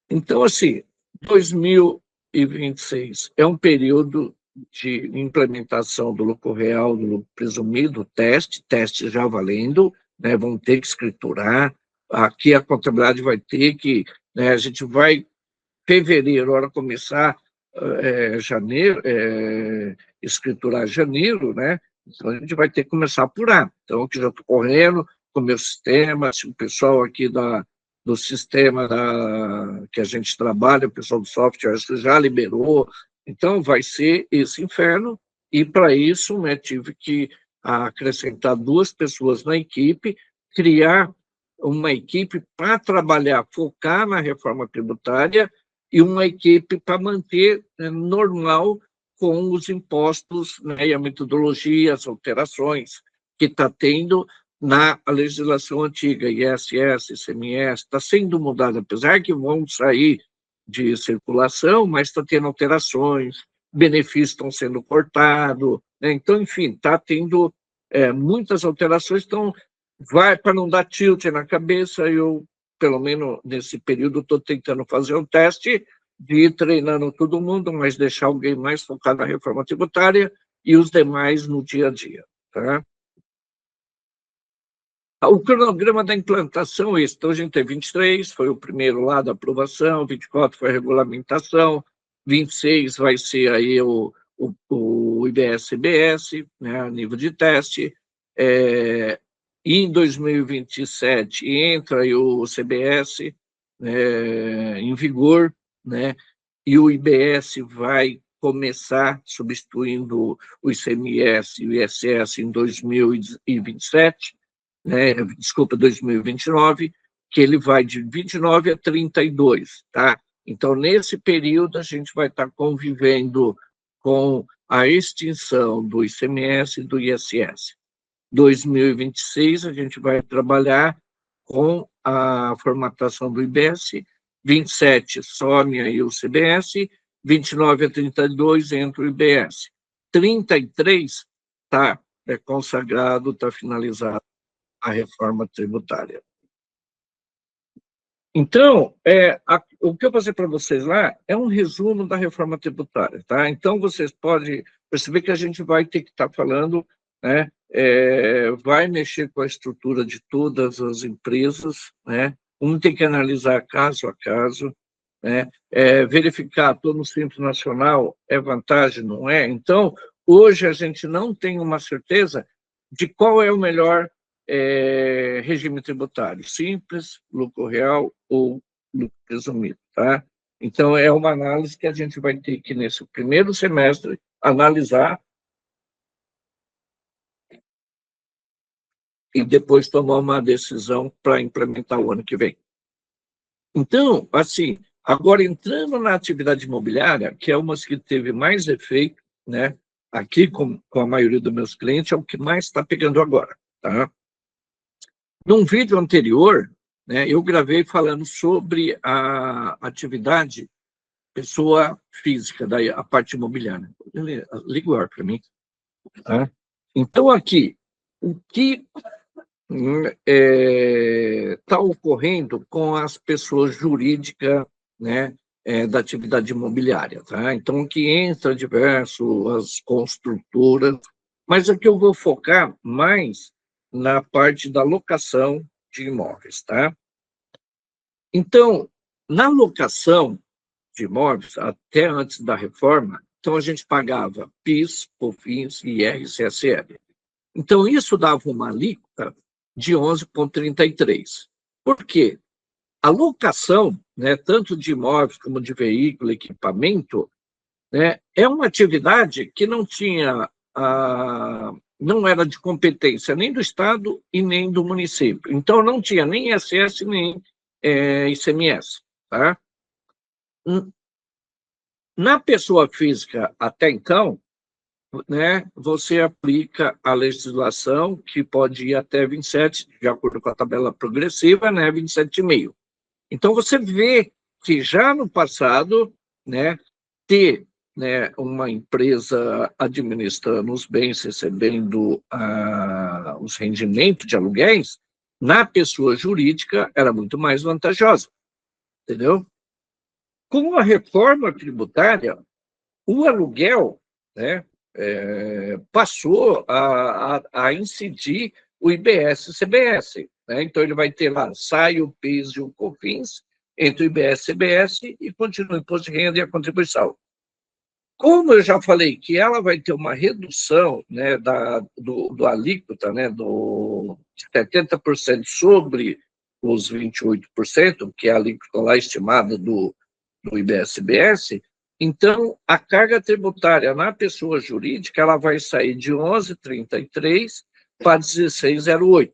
Então, assim, 2026 é um período de implementação do lucro real, do lucro presumido, teste já valendo, né, vão ter que escriturar, aqui a contabilidade vai ter que, né, a gente vai, fevereiro, hora começar janeiro, escriturar janeiro, né, então a gente vai ter que começar a apurar. Então, aqui já estou correndo com o meu sistema, se o pessoal aqui do sistema que a gente trabalha, o pessoal do software já liberou, então vai ser esse inferno, e para isso, né, tive que acrescentar 2 pessoas na equipe, criar uma equipe para trabalhar, focar na reforma tributária, e uma equipe para manter normal com os impostos, né, e a metodologia, as alterações que está tendo na legislação antiga, ISS, ICMS, está sendo mudado, apesar que vão sair de circulação, mas está tendo alterações, benefícios estão sendo cortados, né? Então, enfim, está tendo muitas alterações, então, vai para não dar tilt na cabeça, eu, pelo menos nesse período, estou tentando fazer um teste de ir treinando todo mundo, mas deixar alguém mais focado na reforma tributária e os demais no dia a dia, tá? O cronograma da implantação é esse. Então, a gente tem 23, foi o primeiro lá da aprovação, 24 foi a regulamentação, 26 vai ser aí o IBS-CBS, né, a nível de teste, em 2027 entra aí o CBS em vigor, né, e o IBS vai começar substituindo o ICMS e o ISS em 2027, né, desculpa, 2029, que ele vai de 29 a 32, tá? Então, nesse período, a gente vai estar convivendo com a extinção do ICMS e do ISS. 2026, a gente vai trabalhar com a formatação do IBS, 27 some aí o CBS, 29 a 32 entra o IBS. 33 está consagrado, está finalizado a reforma tributária. Então, o que eu passei para vocês lá é um resumo da reforma tributária, tá? Então, vocês podem perceber que a gente vai ter que estar falando, né, vai mexer com a estrutura de todas as empresas, né? Tem que analisar caso a caso, né? Verificar, estou no Simples Nacional, é vantagem, não é? Então, hoje a gente não tem uma certeza de qual é o melhor regime tributário, simples, lucro real ou lucro presumido, tá? Então, é uma análise que a gente vai ter que, nesse primeiro semestre, analisar e depois tomar uma decisão para implementar o ano que vem. Então, assim, agora entrando na atividade imobiliária, que é uma que teve mais efeito, né? Aqui, com a maioria dos meus clientes, é o que mais está pegando agora, tá? Num vídeo anterior, né, eu gravei falando sobre a atividade pessoa física, daí a parte imobiliária. Liga o ar para mim. Tá? Então, aqui, o que está ocorrendo com as pessoas jurídicas, né, da atividade imobiliária, tá? Então, aqui entra diversos as construtoras, mas aqui eu vou focar mais na parte da locação de imóveis, tá? Então, na locação de imóveis, até antes da reforma, então a gente pagava PIS, COFINS e IR-CSL. Então, isso dava uma alíquota de 11,33. Por quê? A locação, né, tanto de imóveis como de veículo, equipamento, né, é uma atividade que não tinha, não era de competência nem do Estado e nem do município. Então, não tinha nem ISS nem ICMS. Tá? Na pessoa física, até então, né, você aplica a legislação que pode ir até 27, de acordo com a tabela progressiva, né, 27,5. Então, você vê que já no passado, né, ter, né, uma empresa administrando os bens, recebendo os rendimentos de aluguéis, na pessoa jurídica era muito mais vantajosa, entendeu? Com a reforma tributária, o aluguel, né, passou a incidir o IBS e CBS. Né? Então, ele vai ter lá, sai o PIS e o COFINS, entre o IBS e CBS, e continua o imposto de renda e a contribuição. Como eu já falei que ela vai ter uma redução, né, do alíquota, né, de 70% sobre os 28%, que é a alíquota lá estimada do IBS-CBS, então, a carga tributária na pessoa jurídica ela vai sair de 11,33 para 16,08.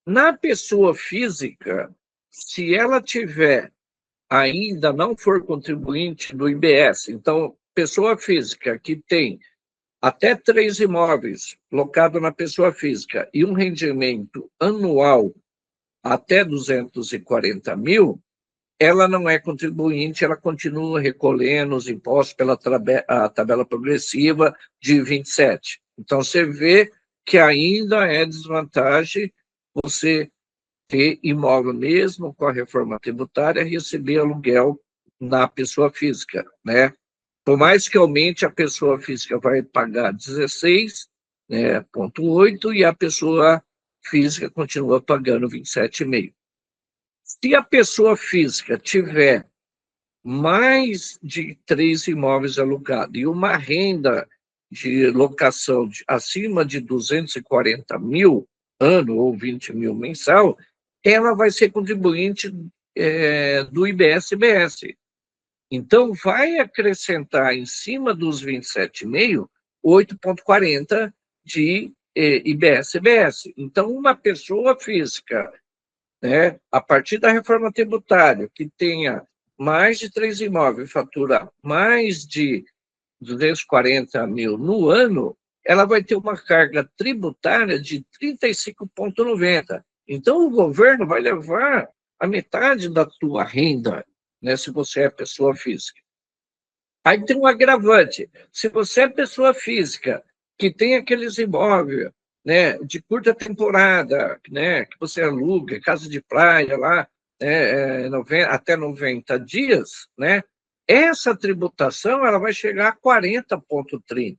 Na pessoa física, se ela tiver ainda não for contribuinte do IBS, então, pessoa física que tem até 3 imóveis locados na pessoa física e um rendimento anual até 240 mil, ela não é contribuinte, ela continua recolhendo os impostos pela tabela progressiva de 27. Então, você vê que ainda é desvantagem você ter imóvel mesmo com a reforma tributária, receber aluguel na pessoa física, né? Por mais que aumente, a pessoa física vai pagar 16, né, 0,8, e a pessoa física continua pagando 27,5. Se a pessoa física tiver mais de 3 imóveis alugados e uma renda de locação acima de 240 mil ano ou 20 mil mensal, ela vai ser contribuinte do IBS-CBS. Então, vai acrescentar em cima dos 27,5, 8,40 de IBS-CBS. Então, uma pessoa física, né, a partir da reforma tributária, que tenha mais de 3 imóveis, fatura mais de 240 mil no ano, ela vai ter uma carga tributária de 35,90. Então, o governo vai levar a metade da tua renda, né, se você é pessoa física. Aí tem um agravante. Se você é pessoa física, que tem aqueles imóveis, né, de curta temporada, né, que você aluga, casa de praia lá, né, até 90 dias, né, essa tributação ela vai chegar a 40,30,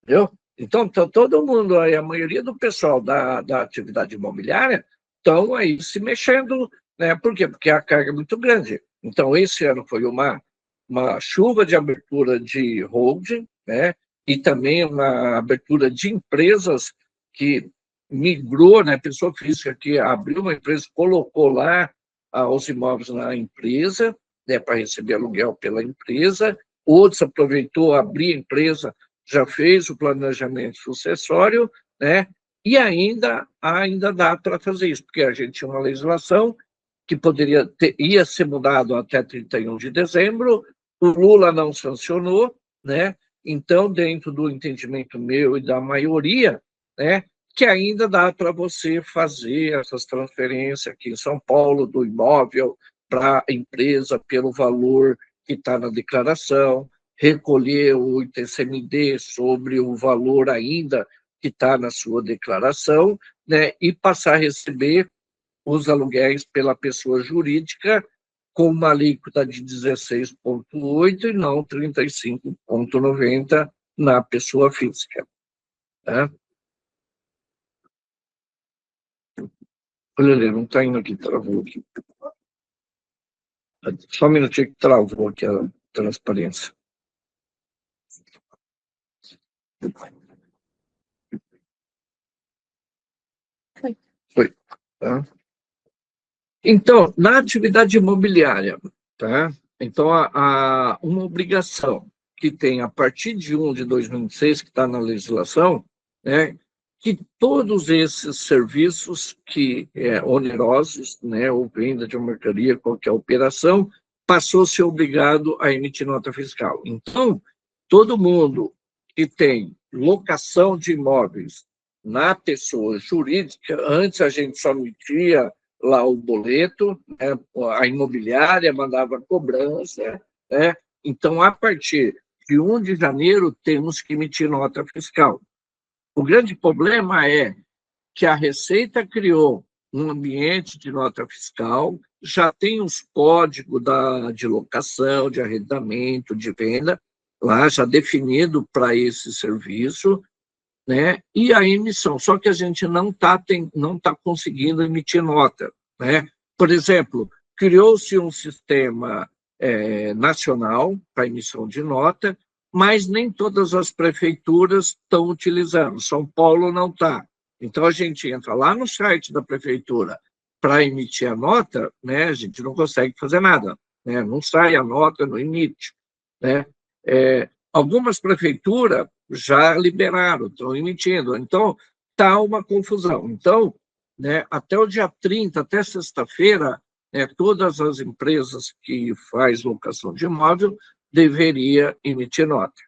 entendeu? Então, todo mundo aí, a maioria do pessoal da atividade imobiliária estão aí se mexendo, né? Por quê? Porque a carga é muito grande. Então, esse ano foi uma chuva de abertura de holding, né? e também uma abertura de empresas que migrou, né, pessoa física que abriu uma empresa, colocou lá os imóveis na empresa, né, para receber aluguel pela empresa, outros aproveitou, abriu a empresa, já fez o planejamento sucessório, né, e ainda dá para fazer isso, porque a gente tinha uma legislação que ia ser mudado até 31 de dezembro, o Lula não sancionou, né, então, dentro do entendimento meu e da maioria, né, que ainda dá para você fazer essas transferências aqui em São Paulo, do imóvel para a empresa pelo valor que está na declaração, recolher o ITCMD sobre o valor ainda que está na sua declaração, né, e passar a receber os aluguéis pela pessoa jurídica com uma alíquota de 16,8% e não 35,90% na pessoa física. Tá? Olha ali, não está indo aqui, travou aqui. Só um minutinho que travou aqui a transparência. Foi. Tá? Então, na atividade imobiliária, tá? Então, uma obrigação que tem a partir de 1 de 2006, que está na legislação, né, que todos esses serviços que onerosos, né, ou venda de mercadoria, qualquer operação, passou a ser obrigado a emitir nota fiscal. Então, todo mundo que tem locação de imóveis na pessoa jurídica, antes a gente só emitia lá o boleto, né, a imobiliária mandava cobrança, né? Então, a partir de 1 de janeiro, temos que emitir nota fiscal. O grande problema é que a Receita criou um ambiente de nota fiscal, já tem os códigos de locação, de arrendamento, de venda, lá já definido para esse serviço, né? E a emissão, só que a gente não tá conseguindo emitir nota, né? Por exemplo, criou-se um sistema nacional para emissão de nota, mas nem todas as prefeituras estão utilizando. São Paulo não está. Então, a gente entra lá no site da prefeitura para emitir a nota, né? A gente não consegue fazer nada, né? Não sai a nota, não emite, né? Algumas prefeituras já liberaram, estão emitindo. Então, está uma confusão. Então, né, até o dia 30, até sexta-feira, todas as empresas que fazem locação de imóvel deveria emitir nota.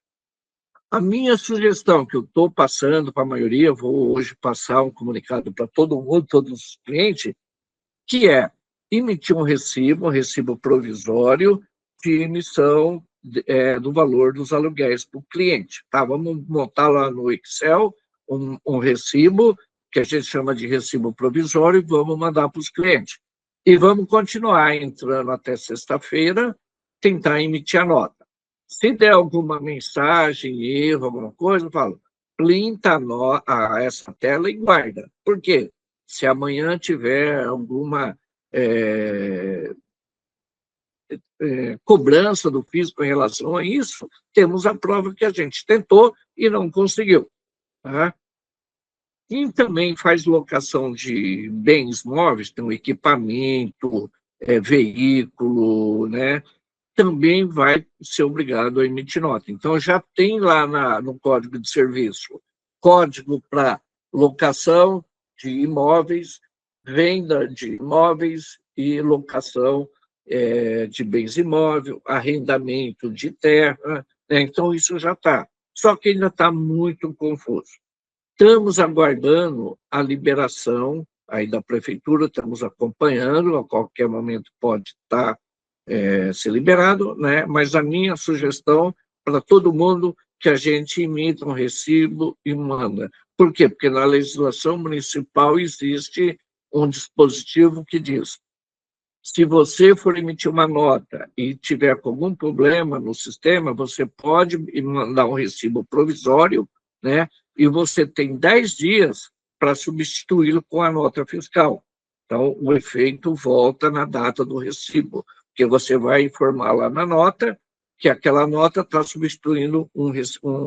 A minha sugestão, que eu estou passando para a maioria, vou hoje passar um comunicado para todo mundo, todos os clientes, que é emitir um recibo provisório de emissão do valor dos aluguéis para o cliente. Tá? Vamos montar lá no Excel um recibo, que a gente chama de recibo provisório, e vamos mandar para os clientes. E vamos continuar entrando até sexta-feira, tentar emitir a nota. Se der alguma mensagem, erro, alguma coisa, eu falo, printa essa tela e guarda. Por quê? Se amanhã tiver alguma cobrança do fisco em relação a isso, temos a prova que a gente tentou e não conseguiu. Tá? Quem também faz locação de bens móveis, tem um equipamento, veículo, né? Também vai ser obrigado a emitir nota. Então, já tem lá no Código de Serviço, código para locação de imóveis, venda de imóveis e locação de bens imóveis, arrendamento de terra, né? Então, isso já está. Só que ainda está muito confuso. Estamos aguardando a liberação aí da prefeitura, estamos acompanhando, a qualquer momento pode estar ser liberado, né? Mas a minha sugestão para todo mundo que a gente imita um recibo e manda. Por quê? Porque na legislação municipal existe um dispositivo que diz: se você for emitir uma nota e tiver algum problema no sistema, você pode mandar um recibo provisório, né? E você tem 10 dias para substituí-lo com a nota fiscal. Então, o efeito volta na data do recibo, porque você vai informar lá na nota que aquela nota está substituindo um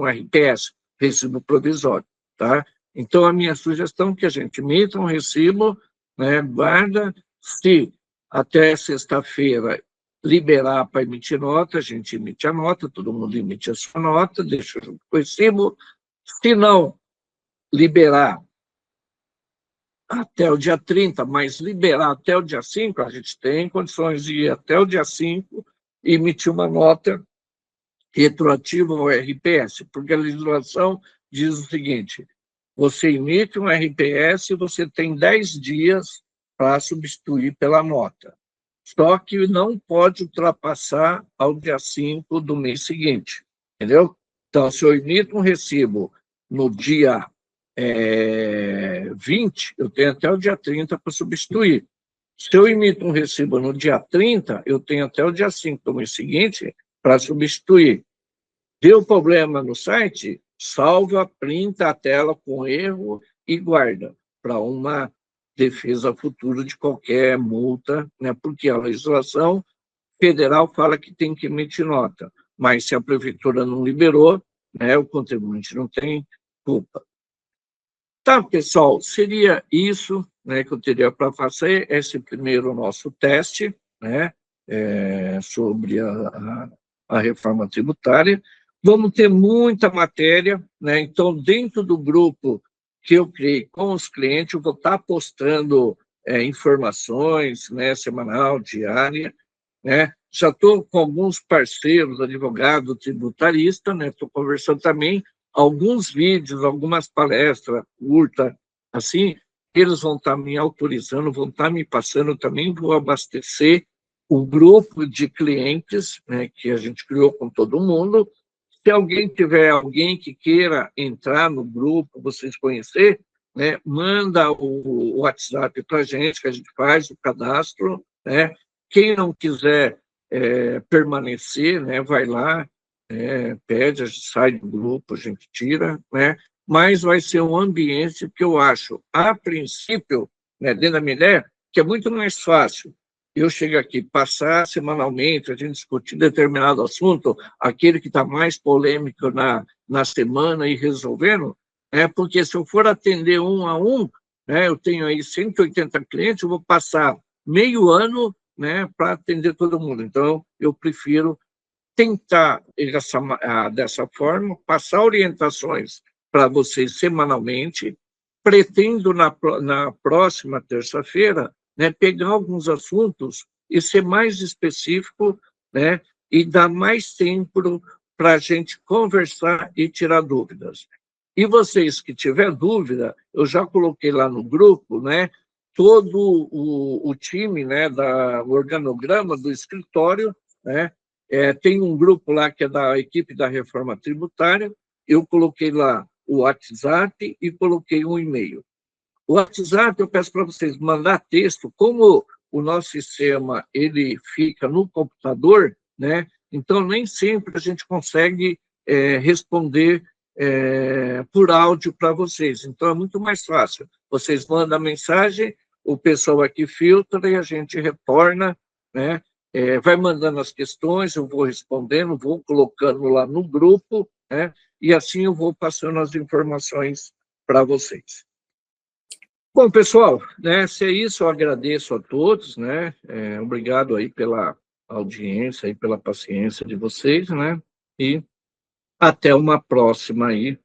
RPS, recibo provisório, tá? Então, a minha sugestão é que a gente emita um recibo, né, guarda, se até sexta-feira liberar para emitir nota, a gente emite a nota, todo mundo emite a sua nota, deixa junto com o recibo. Se não liberar até o dia 30, mas liberar até o dia 5, a gente tem condições de ir até o dia 5 e emitir uma nota retroativa ao RPS, porque a legislação diz o seguinte: você emite um RPS e você tem 10 dias para substituir pela nota. Só que não pode ultrapassar ao dia 5 do mês seguinte, entendeu? Então, se eu emito um recibo no dia 20, eu tenho até o dia 30 para substituir. Se eu emito um recibo no dia 30, eu tenho até o dia 5 do mês seguinte para substituir. Deu problema no site? Salva, printa a tela com erro e guarda para uma defesa futura de qualquer multa, né? Porque a legislação federal fala que tem que emitir nota, mas se a prefeitura não liberou, né, o contribuinte não tem culpa. Tá, pessoal, seria isso, né, que eu teria para fazer, esse primeiro nosso teste, né, sobre a reforma tributária. Vamos ter muita matéria, né, então, dentro do grupo que eu criei com os clientes, eu vou estar postando informações, né, semanal, diária, né, já estou com alguns parceiros, advogado, tributarista, né, estou conversando também, alguns vídeos, algumas palestras curtas, assim, eles vão estar me autorizando, vão estar me passando, também vou abastecer o grupo de clientes, né, que a gente criou com todo mundo. Se alguém tiver alguém que queira entrar no grupo, vocês conhecer, né, manda o WhatsApp para a gente, que a gente faz o cadastro, né? Quem não quiser permanecer, né, vai lá, pede, a gente sai do grupo, a gente tira, né? Mas vai ser um ambiente que eu acho, a princípio, né, dentro da minha ideia, que é muito mais fácil eu chego aqui, passar semanalmente, a gente discutir determinado assunto, aquele que está mais polêmico na semana e resolvendo, porque se eu for atender um a um, né, eu tenho aí 180 clientes, eu vou passar meio ano, né, para atender todo mundo. Então, eu prefiro tentar dessa forma, passar orientações para vocês semanalmente. Pretendo, na próxima terça-feira, né, pegar alguns assuntos e ser mais específico, né, e dar mais tempo para a gente conversar e tirar dúvidas. E vocês que tiver dúvida, eu já coloquei lá no grupo, né, todo o time, né, o organograma do escritório, né, tem um grupo lá que é da equipe da reforma tributária, eu coloquei lá o WhatsApp e coloquei um e-mail. O WhatsApp, eu peço para vocês mandar texto, como o nosso sistema ele fica no computador, né? Então nem sempre a gente consegue responder por áudio para vocês. Então é muito mais fácil. Vocês mandam a mensagem, o pessoal aqui filtra e a gente retorna, né? Vai mandando as questões, eu vou respondendo, vou colocando lá no grupo, né? E assim eu vou passando as informações para vocês. Bom, pessoal, né, se é isso, eu agradeço a todos, né, obrigado aí pela audiência e pela paciência de vocês, né, e até uma próxima aí.